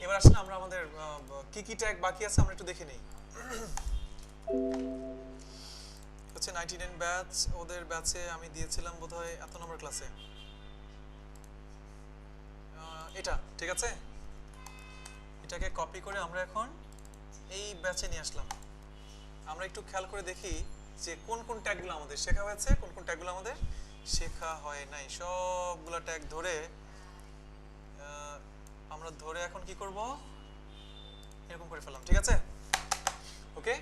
এবার আসলে আমরা আমাদের কি কি ট্যাগ বাকি আছে আমরা একটু দেখে নেই। হচ্ছে 99 ব্যাচ, ওদের ব্যাচে আমি দিয়েছিলাম বোধহয় এত নম্বর ক্লাসে এটা, ঠিক আছে? এটাকে কপি করে আমরা এখন এই ব্যাচে নিয়ে আসলাম। আমরা একটু খেয়াল করে দেখি যে কোন কোন ট্যাগগুলো আমাদের শেখা হয়েছে, কোন কোন ট্যাগগুলো আমাদের শেখা হয় নাই। সবগুলো ট্যাগ ধরে আমরা ধরে এখন কি করব, এরকম করে ফেললাম, ঠিক আছে? ওকে,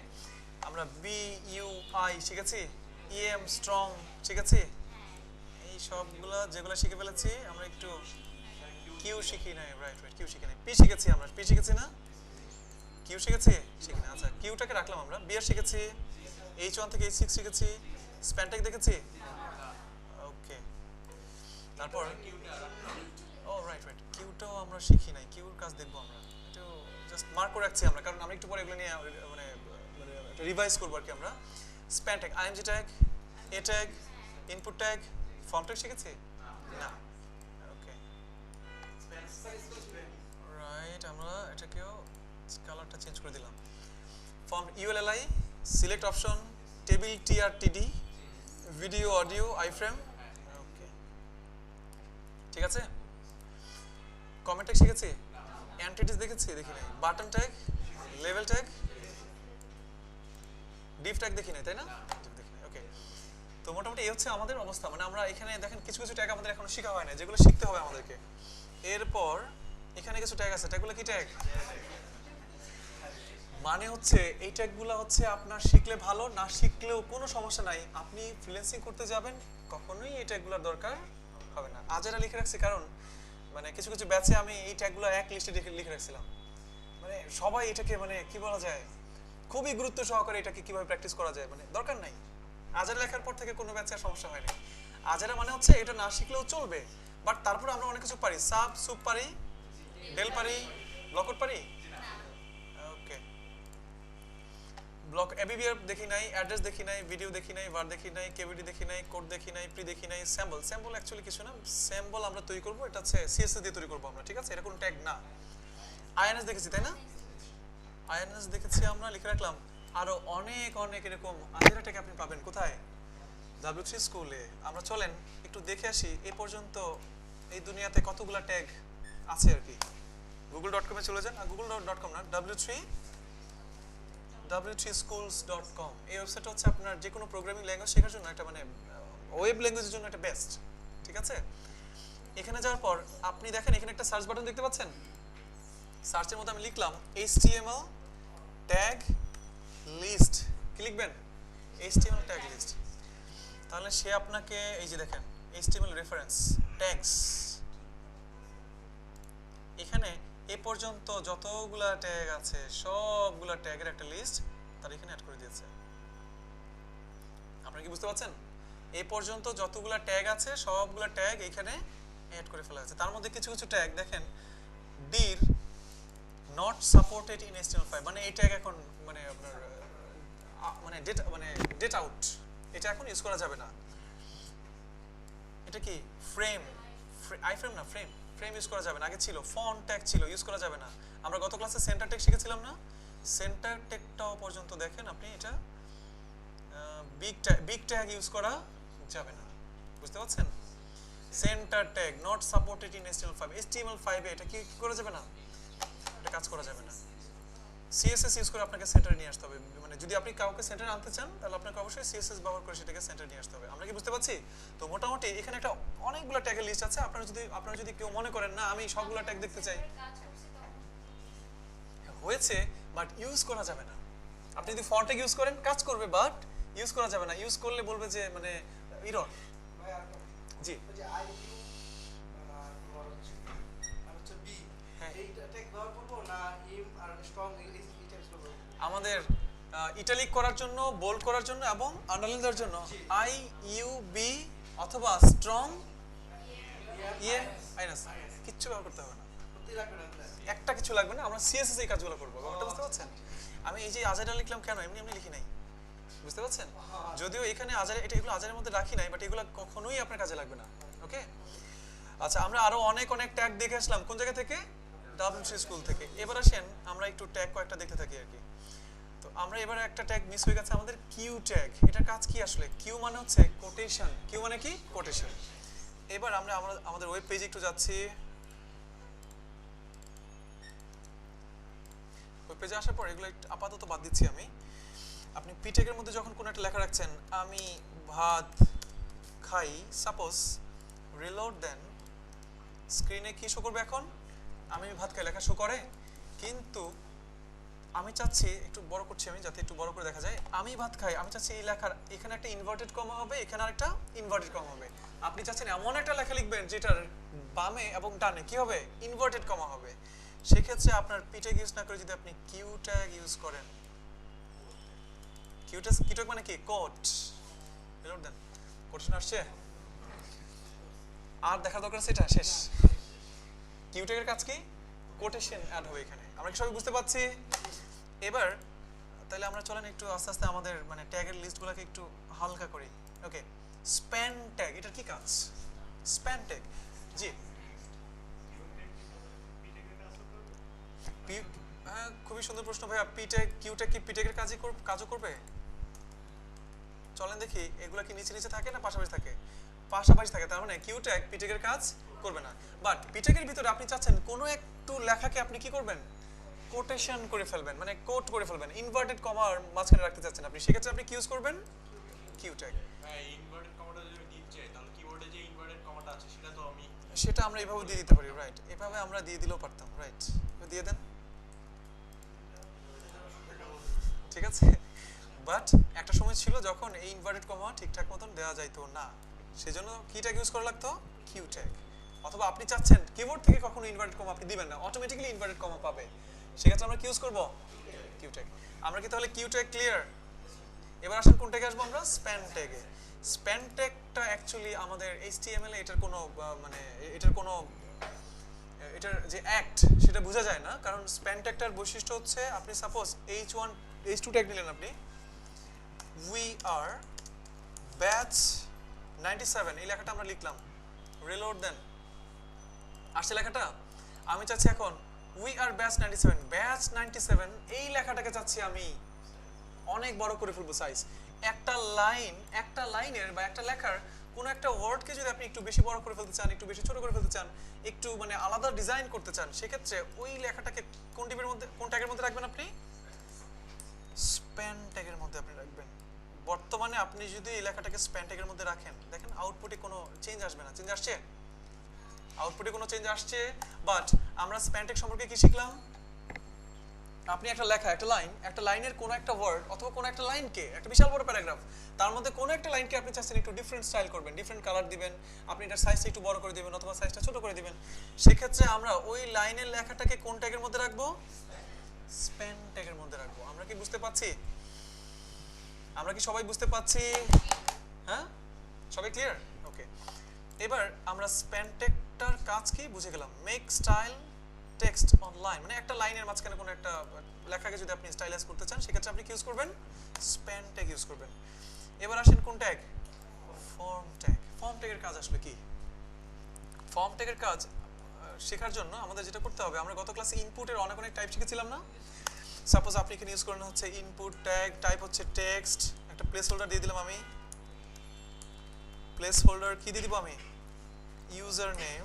আমরা বি ইউ আই শিখেছি, ই এম স্ট্রং, ঠিক আছে? এই সবগুলো যেগুলো শিখে ফেলেছি। আমরা একটু কিউ শিখি নাই, রাইট রাইট, কিউ শিখি নাই। পি শিখেছি, আমরা পি শিখেছি না? কিউ শিখেছি, শিখি না। আচ্ছা, কিউটাকে রাখলাম আমরা। বি আর শিখেছি, H1 থেকে H6 শিখেছি, স্প্যানটেক দেখেছি। ওকে, তারপর ও রাইট রাইট, কিউটাও আমরা শিখি নাই। কিউর কাজ দেখবো আমরা, একটু জাস্ট মার্ক করে রাখছি আমরা, কারণ আমরা একটু পরে এগুলো নিয়ে মানে রিভাইজ করবো আর কি। আমরা span tag, IMG tag, a tag, input tag, form tag শিখেছি না? ওকে রাইট, আমরা এটাকেও কালারটা চেঞ্জ করে দিলাম। Form UL LI, select option, table TR TD, video audio iframe. Okay, ঠিক আছে। কমেন্ট ট্যাগ শিখেছি, এন্টিটিস দেখেছি, দেখি নাই। বাটন ট্যাগ, লেভেল ট্যাগ, ডিভ ট্যাগ দেখি নাই, তাই না? দেখি নাই। ওকে, তো মোটামুটি এই হচ্ছে আমাদের অবস্থা। মানে আমরা এখানে দেখেন কিছু কিছু ট্যাগ আমাদের এখনো শেখা হয় না, যেগুলো শিখতে হবে আমাদেরকে। এরপর এখানে কিছু ট্যাগ আছে, ট্যাগগুলো কি ট্যাগ? মানে হচ্ছে এই ট্যাগগুলো হচ্ছে আপনার শিখলে ভালো, না শিখলেও কোনো সমস্যা নাই। আপনি ফ্রিল্যান্সিং করতে যাবেন, কখনোই এই ট্যাগগুলোর দরকার হবে না। আজেরা লিখে রাখছি কারণ মানে কিছু কিছু ব্যাচে আমি এই ট্যাগগুলো এক লিস্টে লিখে রাখছিলাম। মানে সবাই এটাকে মানে কি বলা যায়, খুবই গুরুত্ব সহকারে এটাকে কিভাবে প্র্যাকটিস করা যায়, মানে দরকার নাই। আজেরা লেখার পর থেকে কোনো ব্যাচে আর সমস্যা হয় না। আজেরা মানে হচ্ছে এটা না শিখলেও চলবে, বাট তারপর আমরা অনেক কিছু পারি। সাব সুপ পারি, ডেল পারি, ব্লকআউট পারি। ওকে, ব্লক এবিবিআর দেখি নাই, অ্যাড্রেস দেখি নাই, ভিডিও দেখি নাই, var দেখি নাই, কেভিডি দেখি নাই, কোড দেখি নাই, প্রি দেখি নাই, স্যাম্পল। স্যাম্পল অ্যাকচুয়ালি কিছু না, স্যাম্পল আমরা তৈরি করব, এটা হচ্ছে সিএসএস দিয়ে তৈরি করব আমরা, ঠিক আছে? এটা কোনো ট্যাগ না। আইএনএস দেখেছি, তাই না? আইএনএস দেখেছি আমরা, লিখে রাখলাম। আরো অনেক অনেক এরকম আজেরা ট্যাগ আপনি পাবেন কোথায়? W3 স্কুলে। আমরা চলেন একটু দেখে আসি এই পর্যন্ত এই দুনিয়াতে কতগুলা ট্যাগ আছে আর কি। google.com এ চলে যান, google.com না, w3schools.com। এই ওয়েবসাইটটা হচ্ছে আপনার যে কোনো প্রোগ্রামিং ল্যাঙ্গুয়েজ শেখার জন্য একটা মানে ওয়েব ল্যাঙ্গুয়েজের জন্য একটা বেস্ট, ঠিক আছে? এখানে যাওয়ার পর আপনি দেখেন এখানে একটা সার্চ বাটন দেখতে পাচ্ছেন। সার্চের মধ্যে আমি লিখলাম HTML ট্যাগ লিস্ট। কি লিখবেন? HTML tag list. তাহলে সে আপনাকে এই যে দেখেন HTML রেফারেন্স ট্যাগস, এখানে এ পর্যন্ত যতগুলা ট্যাগ আছে সবগুলা ট্যাগের একটা লিস্ট তার এখানে অ্যাড করে দিয়েছে। আপনারা কি বুঝতে পারছেন? এই পর্যন্ত যতগুলা ট্যাগ আছে সবগুলা ট্যাগ এখানে অ্যাড করে ফেলা হয়েছে। তার মধ্যে কিছু কিছু ট্যাগ দেখেন, dir not supported in HTML5, মানে এই ট্যাগ এখন মানে আপনার মানে ডেট আউট, এটা এখন ইউজ করা যাবে না। এটা কি ফ্রেম, আইফ্রেম না, ফ্রেম, ফ্রেম ইউজ করা যাবে না। আগে ছিল ফন্ট ট্যাগ ছিল, ইউজ করা যাবে না। আমরা গত ক্লাসে সেন্টার ট্যাগ শিখেছিলাম না? সেন্টার ট্যাগটাও পর্যন্ত দেখেন আপনি, এটা বিগ ট্যাগ ইউজ করা যাবে না, বুঝতে পারছেন? Centre tag not supported in HTML5, HTML5 এ এটা কি করা যাবে না, এটা কাজ করা যাবে না। CSS ইউজ করে আপনাকে সেন্টারে নিয়ে আসতে হবে। মানে যদি আপনি কাউকে সেন্টারে আনতে চান তাহলে আপনাকে অবশ্যই CSS ব্যবহার করে সেটাকে সেন্টারে নিয়ে আসতে হবে। আমরা কি বুঝতে পারছি? তো মোটামুটি এখানে একটা অনেকগুলো ট্যাগের লিস্ট আছে। আপনারা যদি কেউ মনে করেন না আমি সবগুলো ট্যাগ দেখতে চাই, হয়েছে, বাট ইউজ করা যাবে না। আপনি যদি ফন্ট ট্যাগ ইউজ করেন কাজ করবে, বাট ইউজ করা যাবে না। ইউজ করলে বলবে যে মানে এরর। জি, আমাদের ইটালিক করার জন্য, বোল্ড করার জন্য এবং আন্ডারলাইন দেওয়ার জন্য IUB অথবা স্ট্রং মাইনাস কিচ্ছু ব্যবহার করতে হবে না, একটা কিছু লাগবে না। আমরা CSS এই কাজগুলো করবো, ব্যাপারটা বুঝতে পারছেন? আমি এই যে আজারা লিখলাম কেন, এমনি এমনি লিখি নাই, বুঝতে পারছেন? যদিও এখানে আজারা, এগুলো আজারের মধ্যে রাখি নাই, বাট এগুলো কখনোই আপনার কাজে লাগবে না। ওকে, আচ্ছা, আমরা আরো অনেক অনেক ট্যাগ দেখে আসলাম কোন জায়গা থেকে? WC স্কুল থেকে। এবার আসেন আমরা একটু ট্যাগ কয়েকটা দেখতে থাকি আর কি। তো আমরা এবারে একটা ট্যাগ মিস হয়ে গেছে আমাদের কিউ ট্যাগ। এটার কাজ কি আসলে? কিউ মানে হচ্ছে কোটেশন। কিউ মানে কি? কোটেশন। এবার আমরা আমাদের ওয়েব পেজে একটু যাচ্ছি। ওয়েব পেজে আসার পর এগুলো একটু আপাতত বাদ দিচ্ছি আমি। আপনি পি ট্যাগের মধ্যে যখন কোনো একটা লেখা রাখছেন, আমি ভাত খাই, সাপোজ রিলোড দেন, স্ক্রিনে কি শো করবে এখন? আমি ভাত খাই লেখা শো করে, কিন্তু আমি চাচ্ছি একটু বড় করছি আমি যাতে একটু বড় করে দেখা যায়। আমি ভাত খাই, আমি চাচ্ছি এই লেখার এখানে একটা ইনভার্টেড কমা হবে, এখানে আরেকটা ইনভার্টেড কমা হবে। আপনি চাচ্ছেন এমন একটা লেখা লিখবেন যেটার বামে এবং ডানে কি হবে? ইনভার্টেড কমা হবে। সেক্ষেত্রে আপনার পি ট্যাগ ইউজ না করে যদি আপনি কিউ ট্যাগ ইউজ করেন, কিউ ট্যাগ মানে কি? কোট। রিলোড দেন, কোটেশন আসছে, আর দেখা দরকার সেটা শেষ। কিউ ট্যাগের কাজ কি? কোটেশন অ্যাড হবে এখানে। আমরা কি সবাই বুঝতে পারছি? এবার তাহলে আমরা চলেন একটু আস্তে আস্তে আমাদের মানে ট্যাগের লিস্টগুলোকে একটু হালকা করি। ওকে, স্প্যান ট্যাগ, এটার কি কাজ? স্প্যান ট্যাগ, জি হ্যাঁ, খুবই সুন্দর প্রশ্ন ভাইয়া। পি ট্যাগ কিউ ট্যাগ কি পি ট্যাগের কাজও করবে? চলেন দেখি এগুলা কি নিচে নিচে থাকে না পাশাপাশি থাকে? পাশাপাশি থাকে, তার মানে কিউ ট্যাগ পি ট্যাগের কাজ করবে না। বাট পি ট্যাগের ভিতরে আপনি চাচ্ছেন কোনো একটু লেখাকে আপনি কি করবেন? কোটেশন করে ফেলবেন, মানে কোট করে ফেলবেন, ইনভার্টেড কমার মাঝখানে রাখতে চাচ্ছেন আপনি, সেক্ষেত্রে আপনি কি ইউজ করবেন? Q tag. হ্যাঁ, ইনভার্টেড কমাটা যদি আমি দিতে চাই তাহলে কিবোর্ডে যে ইনভার্টেড কমাটা আছে সেটা তো আমি সেটা আমরা এভাবে দিয়ে দিতে পারি, রাইট? এভাবে আমরা দিয়ে দিলেও পারতাম, রাইট? দিয়ে দেন, ঠিক আছে। বাট একটা সময় ছিল যখন এই ইনভার্টেড কমা ঠিকঠাক মতন দেওয়া যাইতো না, সেজন্য কি ট্যাগ ইউজ করা লাগতো? Q tag. অথবা আপনি চাচ্ছেন কিবোর্ড থেকে কখনো ইনভার্টেড কমা আপনি দিবেন না, অটোমেটিক্যালি ইনভার্টেড কমা পাবে, সেক্ষেত্রে আমরা কি ইউজ করব? Q tag. আমরা কি তাহলে কিউ ট্যাগ ক্লিয়ার? এবার আসেন কোন ট্যাগে আসবো আমরা? স্প্যান ট্যাগে। স্প্যান ট্যাগটা অ্যাকচুয়ালি আমাদের এইচটিএমএল এ এটার কোনো মানে এটার যে অ্যাক্ট সেটা বোঝা যায় না, কারণ স্প্যান ট্যাগটার বৈশিষ্ট্য হচ্ছে আপনি সাপোজ H1 H2 ট্যাগ নিলেন আপনি, উই আর ব্যাচ 97 এই লেখাটা আমরা লিখলাম, রিলোড দেন, আসছে লেখাটা। আমি চাচ্ছি এখন উই আর ব্যাচ 97, ব্যাচ 97 এই লেখাটাকে চাচ্ছি আমি অনেক বড় করে ফেলবো সাইজ। একটা লাইনের বা একটা লেখার কোন একটা ওয়ার্ডকে যদি আপনি একটু বেশি বড় করে ফেলতে চান, একটু বেশি ছোট করে ফেলতে চান, একটু মানে আলাদা ডিজাইন করতে চান, সেক্ষেত্রে ওই লেখাটাকে কোন টিপের মধ্যে, কোন ট্যাগের মধ্যে রাখবেন আপনি? স্প্যান ট্যাগের মধ্যে আপনি রাখবেন। বর্তমানে আপনি যদি এই লেখাটাকে স্প্যান ট্যাগের মধ্যে রাখেন, দেখেন আউটপুটে কোনো চেঞ্জ আসবে না। চেঞ্জ আসছে? আউটপুটে কোনো চেঞ্জ আসছে। বাট আমরা স্প্যান ট্যাগ সম্পর্কে কি শিখলাম? আপনি একটা লেখা, একটা লাইনের কোনো একটা ওয়ার্ড অথবা কোনো একটা লাইনকে, একটা বিশাল বড় প্যারাগ্রাফ, তার মধ্যে কোনো একটা লাইনকে আপনি চাচ্ছেন একটু ডিফারেন্ট স্টাইল করবেন, ডিফারেন্ট কালার দিবেন, আপনি এটার সাইজটা একটু বড় করে দিবেন অথবা সাইজটা ছোট করে দিবেন, সেক্ষেত্রে আমরা ওই লাইনের লেখাটাকে কোন ট্যাগের মধ্যে রাখবো? স্প্যান ট্যাগের মধ্যে রাখবো। আমরা কি বুঝতে পাচ্ছি? আমরা কি সবাই বুঝতে পাচ্ছি? হ্যাঁ, সবাই ক্লিয়ার? ওকে, এবার আমরা স্প্যান ট্যাগটার কাজ কি বুঝে গেলাম। মেক স্টাইল টেক্সট অনলাইন, মানে একটা লাইনের মাঝখানে কোনো একটা লেখাকে যদি আপনি স্টাইলাইজ করতে চান, সেক্ষেত্রে আপনি কি ইউজ করবেন? স্প্যান ট্যাগ ইউজ করবেন। এবার আসেন কোন ট্যাগ? Form tag. ফর্ম ট্যাগের কাজ আসলে কি? ফর্ম ট্যাগের কাজ শেখার জন্য আমাদের যেটা করতে হবে, আমরা গত ক্লাসে ইনপুটের অনেক টাইপ শিখেছিলাম না? সাপোজ আপনি এখানে ইউজ করেন হচ্ছে ইনপুট ট্যাগ, টাইপ হচ্ছে টেক্সট, একটা প্লেস হোল্ডার দিয়ে দিলাম আমি। প্লেস হোল্ডার কি দিয়ে দিব আমি? User name.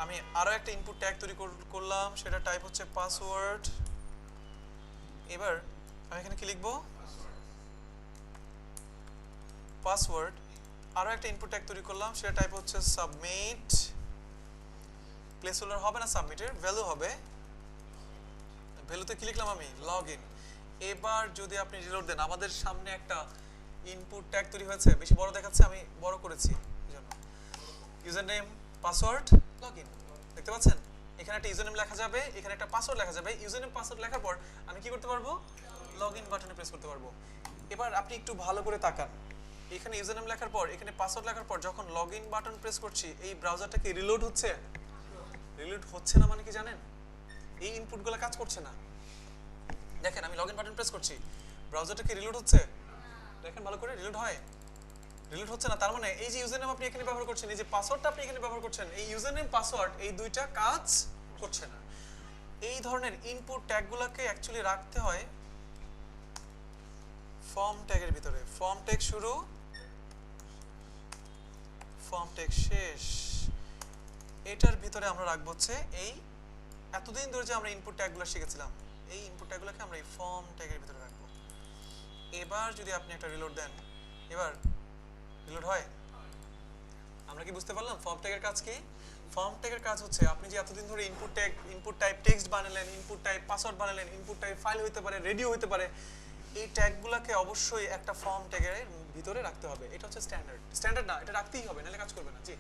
আমি আরো একটা ইনপুট ট্যাগ তৈরি করলাম, সেটা টাইপ হচ্ছে পাসওয়ার্ড। এবার আমি এখানে কি লিখবো? পাসওয়ার্ড। আরো একটা ইনপুট ট্যাগ তৈরি করলাম, সেটা টাইপ হচ্ছে সাবমিট। প্লেস হোল্ডার হবে না, সাবমিটের ভ্যালু হবে। ভ্যালুতে কি লিখলাম আমি? লগইন। এবার যদি আপনি রিলোড দেন, আমাদের সামনে একটা ইনপুট ট্যাগ তৈরি হয়েছে, বেশি বড় দেখাচ্ছে, আমি বড় করেছি জন্য। User name, password, login. দেখতে পাচ্ছেন? এখানে একটা ইউজার নেম লেখা যাবে, এখানে একটা পাসওয়ার্ড লেখা যাবে। ইউজার নেম পাসওয়ার্ড লেখার পর আমি কি করতে পারবো? লগইন বাটনে প্রেস করতে পারবো। এবার আপনি একটু ভালো করে তাকান, এখানে ইউজার নেম লেখার পর, এখানে পাসওয়ার্ড লেখার পর যখন লগইন বাটন প্রেস করছি, এই ব্রাউজারটা কি রিলোড হচ্ছে? রিলোড হচ্ছে না মানে কি জানেন? এই ইনপুটগুলো কাজ করছে না। দেখেন আমি লগইন বাটন প্রেস করছি, ব্রাউজারটা কি রিলোড হচ্ছে? দেখেন ভালো করে, রিলোড হয়? রিলোড হচ্ছে না। তার মানে এই যে ইউজার নেম আপনি এখানে ব্যবহার করছেন, এই যে পাসওয়ার্ডটা আপনি এখানে ব্যবহার করছেন, এই ইউজার নেম পাসওয়ার্ড এই দুইটা কাজ করছে না। এই ধরনের ইনপুট ট্যাগগুলোকে অ্যাকচুয়ালি রাখতে হয় ফর্ম ট্যাগের ভিতরে। ফর্ম ট্যাগ শুরু, ফর্ম ট্যাগ শেষ, এটার ভিতরে আমরা রাখবো হচ্ছে এই এতদিন ধরে যে আমরা ইনপুট ট্যাগগুলো শিখেছিলাম, এই ইনপুট ট্যাগগুলোকে আমরা এই ফর্ম ট্যাগের ভিতরে রাখবো। এবার যদি আপনি একটা রিলোড দেন, এবার রিলোড হয়? আমরা কি বুঝতে পারলাম ফর্ম ট্যাগের কাজ কি? ফর্ম ট্যাগের কাজ হচ্ছে আপনি যে এতদিন ধরে input tag, input type text বানালেন, ইনপুট টাইপ পাসওয়ার্ড বানালেন, ইনপুট টাইপ ফাইল হতে পারে, রেডিও হতে পারে, এই ট্যাগগুলোকে অবশ্যই একটা ফর্ম ট্যাগের ভিতরে রাখতে হবে। এটা হচ্ছে স্ট্যান্ডার্ড। স্ট্যান্ডার্ড না, এটা রাখতেই হবে, নাহলে কাজ করবে না। জি,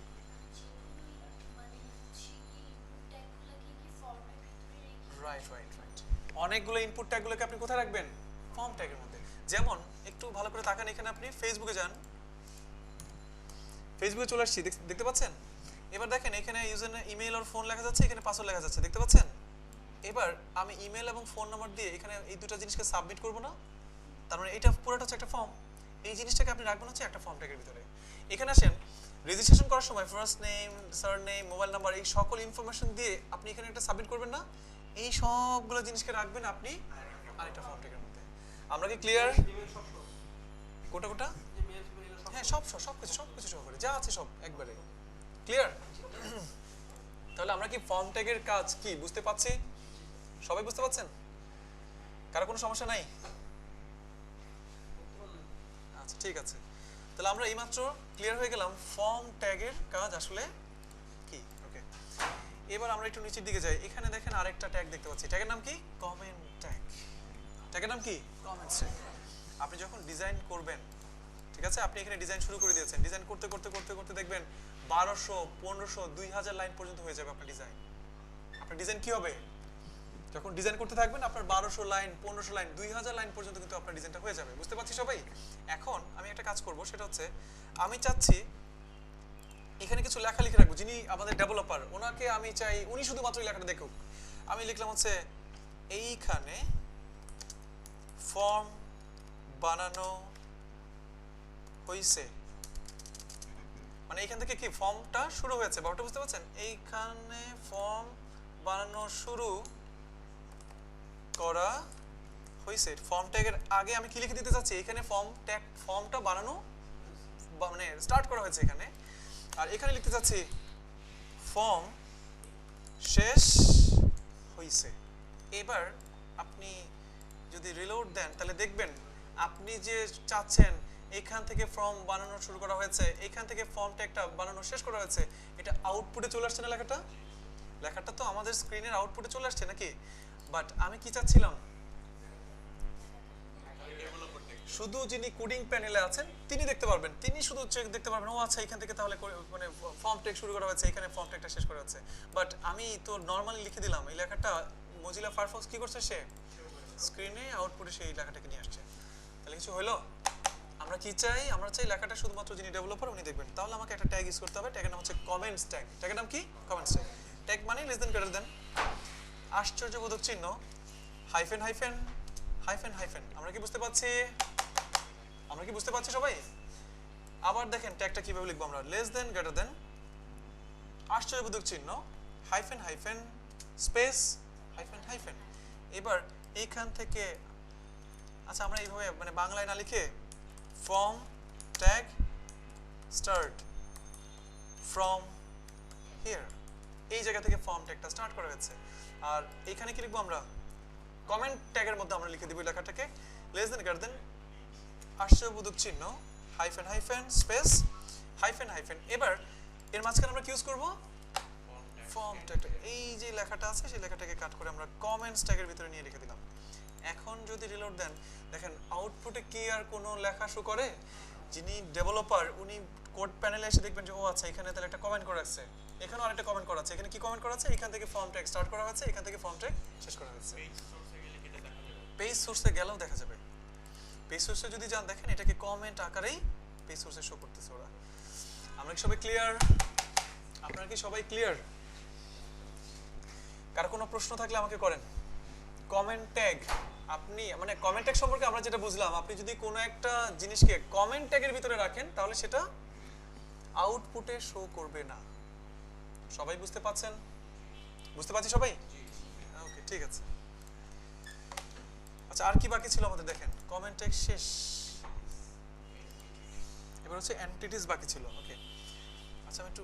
রাইট রাইট রাইট। অনেকগুলো ইনপুট ট্যাগগুলোকে আপনি কোথায় রাখবেন? ফর্ম ট্যাগের মধ্যে। যেমন একটু ভালো করে তাকান, এখানে আপনি ফেসবুকে যান, ফেসবুকে চলে আসছি, দেখতে পাচ্ছেন? এবার দেখেন এখানে ইউজার ইমেল আর ফোন লেখা যাচ্ছে, এখানে পাসওয়ার্ড লেখা যাচ্ছে, দেখতে পাচ্ছেন? এবার আমি ইমেল এবং ফোন নাম্বার দিয়ে এখানে এই দুটো জিনিসকে সাবমিট করব না? তার মানে এটা পুরোটা হচ্ছে একটা ফর্ম। এই জিনিসটাকে আপনি রাখবেন হচ্ছে একটা ফর্ম ট্যাগের ভিতরে। এখানে আসেন, রেজিস্ট্রেশন করার সময় first name, surname, mobile number, এই সকল ইনফরমেশন দিয়ে আপনি এখানে একটা সাবমিট করবেন না? এই সবগুলো জিনিসকে রাখবেন আপনি আরেকটা ফর্ম ট্যাগের মধ্যে। আমরা কি ক্লিয়ার? কোটা কোটা? হ্যাঁ, সবকিছু সহকারে যা আছে সব একবারে ক্লিয়ার। তাহলে আমরা কি ফর্ম ট্যাগের কাজ কি বুঝতে পাচ্ছি? সবাই বুঝতে পাচ্ছেন? কারো কোনো সমস্যা নাই? আচ্ছা, ঠিক আছে। তাহলে আমরা এইমাত্র ক্লিয়ার হয়ে গেলাম ফর্ম ট্যাগের কাজ আসলে কি। ওকে, এবার আমরা একটু নিচের দিকে যাই। এখানে দেখেন আরেকটা ট্যাগ দেখতে পাচ্ছি। ট্যাগের নাম কি? Comment tag. ট্যাগের নাম কি? Comment tag. আপনি যখন ডিজাইন করবেন, ঠিক আছে, আপনি এখানে ডিজাইন শুরু করে দিয়েছেন, ডিজাইন করতে করতে করতে করতে দেখবেন 1200, 1500, 2000 লাইন পর্যন্ত হয়ে যাবে আপনার ডিজাইন। আপনার ডিজাইন কি হবে? যখন ডিজাইন করতে থাকবেন আপনার 1200 লাইন, 1500 লাইন, 2000 লাইন পর্যন্ত কিন্তু আপনার ডিজাইনটা হয়ে যাবে। বুঝতে পারছি সবাই? এখন আমি একটা কাজ করব, সেটা হচ্ছে আমি চাচ্ছি এখানে কিছু লেখা লিখে রাখবো। যিনি আমাদের ডেভেলপার, ওনাকে আমি চাই উনি শুধুমাত্র লেখাটা দেখুক। আমি লিখলাম হচ্ছে এইখানে ফর্ম বানানো হইছে, মানে এইখান থেকে কি ফর্মটা শুরু হয়েছে, ব্যাপারটা বুঝতে পারছেন? এইখানে ফর্ম বানানো শুরু করা হইছে। ফর্ম ট্যাগের আগে আমি কি লিখে দিতে চাচ্ছি? এখানে ফর্ম ট্যাগ, ফর্মটা বানানো মানে স্টার্ট করা হয়েছে এখানে। আর এখানে লিখতে চাচ্ছি ফর্ম শেষ হইছে। এবার আপনি যদি রিলোড দেন তাহলে দেখবেন আপনি যে চাচ্ছেন এখান থেকে ফর্ম বানানো শুরু করা হয়েছে, এখান থেকে ফর্ম ট্যাগটা বানানো শেষ করা হয়েছে, এটা আউটপুটে চলে আসছে না? লেখাটা লেখাটা তো আমাদের স্ক্রিনের আউটপুটে চলে আসছে নাকি? বাট আমি কি চাচ্ছিলাম, শুধু যিনি কোডিং প্যানেলে আছেন তিনি দেখতে পারবেন, তিনি শুধু দেখতে পারবেন ও আচ্ছা এখান থেকে তাহলে মানে ফর্ম ট্যাগ শুরু করা হয়েছে, এখানে ফর্ম ট্যাগটা শেষ করা হচ্ছে। বাট আমি তো নরমালি লিখে দিলাম, এই লেখাটা মজিলা ফায়ারফক্স কি করছে, সে স্ক্রিনে আউটপুটে সেই লেখাটাকে নিয়ে আসছে। তাহলে কিছু হলো? আমরা কি চাই? আমরা চাই লেখাটা শুধুমাত্র যিনি ডেভেলপার উনি দেখবেন। তাহলে আমাকে একটা ট্যাগ ইউজ করতে হবে। ট্যাগের নাম হচ্ছে কমেন্টস ট্যাগ। ট্যাগের নাম কি? Comments tag. ট্যাগ মানে লেস দেন গ্রেটার দেন, আশ্চর্যবোধক চিহ্ন, হাইফেন হাইফেন হাইফেন হাইফেন। আমরা কি বুঝতে পারছি? আমরা কি বুঝতে পারছি সবাই? আবার দেখেন ট্যাগটা কিভাবে লিখবো আমরা। লেস দেন গ্রেটার দেন, আশ্চর্যবোধক চিহ্ন, hyphen hyphen, space, hyphen hyphen. এবার এইখান থেকে আচ্ছা আমরা এইভাবে মানে বাংলায় না লিখে form tag start from here, এই জায়গা থেকে ফর্ম ট্যাগটা স্টার্ট করা হয়েছে। আর এখানে কি লিখবো আমরা? কমেন্ট ট্যাগের মধ্যে আমরা লিখে দিব লেখাটাকে লেস দেন গ্রেটার দেন, আশ্চর্যবোধক চিহ্ন, hyphen hyphen, space, hyphen hyphen. এবার এর মাঝখানে আমরা কি ইউজ করব? ফর্ম ট্যাগটা। এই যে লেখাটা আছে সেই লেখাটাকে কাট করে আমরা কমেন্টস ট্যাগের ভিতরে নিয়ে লিখে দিলাম। এখন যদি রিলোড দেন দেখেন আউটপুটে কি আর কোনো লেখা শো করে? যিনি ডেভেলপার উনি কোড প্যানেলে এসে দেখবেন যে ও আচ্ছা এখানে তাহলে একটা কমেন্ট করা আছে, এখানেও আরেকটা কমেন্ট করা আছে। এখানে কি কমেন্ট করা আছে? এখান থেকে ফর্ম ট্যাগ স্টার্ট করা হয়েছে, এখান থেকে ফর্ম ট্যাগ শেষ করা হয়েছে। পেজ সোর্সে গেলেও দেখা যাবে। পেজ সোর্সে যদি যান দেখেন এটাকে কমেন্ট আকারেই পেজ সোর্সে শো করতেছে ওরা। আমরা কি সবাই ক্লিয়ার? আপনারা কি সবাই ক্লিয়ার? কার কোনো প্রশ্ন থাকলে আমাকে করেন। কমেন্ট ট্যাগ, আপনি মানে কমেন্ট ট্যাগ সম্পর্কে আমরা যেটা বুঝলাম, আপনি যদি কোনো একটা জিনিসকে কমেন্ট ট্যাগের ভিতরে রাখেন তাহলে সেটা আউটপুটে শো করবে না। সবাই বুঝতে পারছেন? বুঝতে পারছি সবাই? ওকে, ঠিক আছে। আচ্ছা, আর কি বাকি ছিল আমাদের দেখেন, কমেন্ট টেক্সট শেষ, এবার হচ্ছে এন্টিটিস বাকি ছিল। ওকে, আচ্ছা আমি একটু